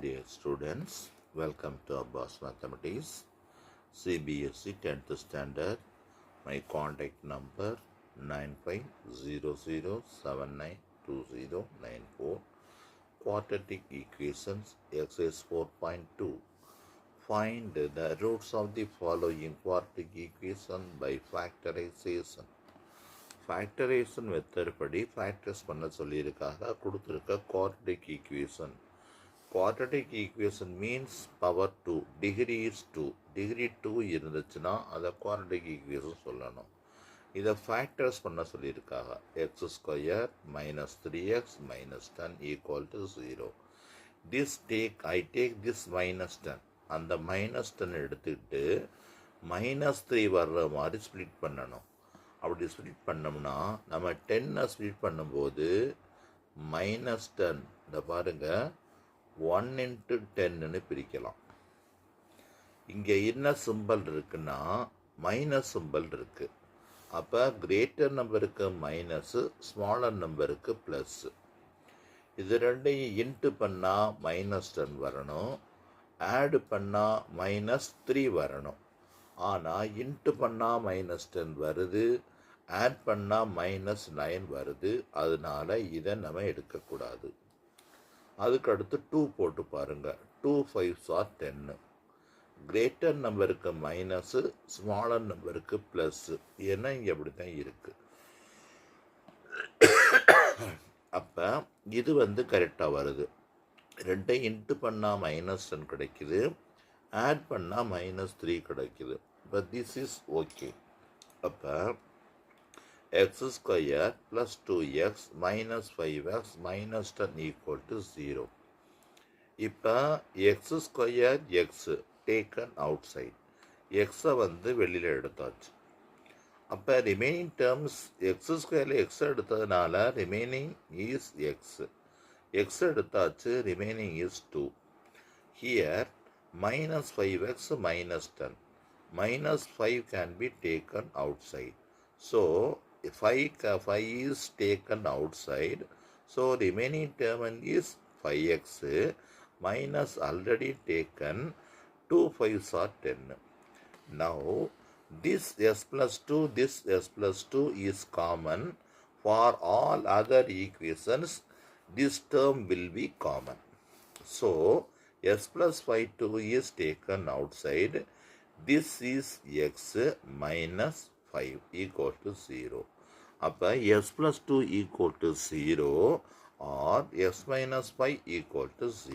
Dear students, welcome to Abbas Mathematics, CBSE 10th Standard. My contact number 9500792094. Quadratic Equations, Exercise 4.2. Find the roots of the following quadratic equation by factorization. Factorisation method படி factors பண்ண சொல்லியிருக்காங்க. கொடுத்துருக்க quadratic equation. Quadratic equation means power 2, degree is 2. Degree 2 இருந்துச்சுன்னா அதை quadratic equation சொல்லணும். இதை factors பண்ண சொல்லியிருக்காங்க. x² - 3x - 10 = 0. I take this -10. அந்த -10 எடுத்துக்கிட்டு -3 வர்ற மாதிரி ஸ்ப்ளிட் பண்ணணும். அப்படி ஸ்ப்ளிட் பண்ணோம்னா நம்ம 10 ஸ்ப்ளிட் பண்ணும்போது -10 இந்த பாருங்க 1 × 10ன்னு பிரிக்கலாம். இங்கே என்ன சிம்பல் இருக்குன்னா மைனஸ் சிம்பல் இருக்கு. அப்போ கிரேட்டர் நம்பருக்கு மைனஸு, ஸ்மாலர் நம்பருக்கு ப்ளஸ்ஸு. இது ரெண்டையும் இன்ட்டு பண்ணால் -10 வரணும், ஆடு பண்ணால் -3 வரணும். ஆனால் இன்ட்டு பண்ணால் -10 வருது, ஆட் பண்ணால் -9 வருது. அதனால இதை நம்ம எடுக்கக்கூடாது. அதுக்கடுத்து 2 போட்டு பாருங்கள். 2 5s are 10. கிரேட்டர் நம்பருக்கு மைனஸு, ஸ்மாலர் நம்பருக்கு ப்ளஸ்ஸு. ஏன்னா இங்கே அப்படி தான் இருக்குது. அப்போ இது கரெக்டாக வருது. ரெண்டையும் இன்ட்டு பண்ணால் -10 கிடைக்குது, ஆட் பண்ணால் -3 கிடைக்குது. இப்போ திஸ் இஸ் ஓகே. அப்போ x² + 2x - 5x - 10 = 0. இப்போ x² x taken out side. எக்ஸை வெளியில் எடுத்தாச்சு. அப்போ ரிமைனிங் டேர்ம்ஸ் x² x எடுத்ததுனால ரிமைனிங் இஸ் x எடுத்தாச்சு, remaining is 2. Here -5x - 10. -5 can be taken outside. So 5 is taken outside. So remaining term is 5x minus already taken 2 5s are 10. Now this s plus 2, this s plus 2 is common for all other equations. This term will be common. So s plus 5 2 is taken outside. This is x minus 5 = 0. அப்போ s plus 2 = 0 or s minus 5 = 0.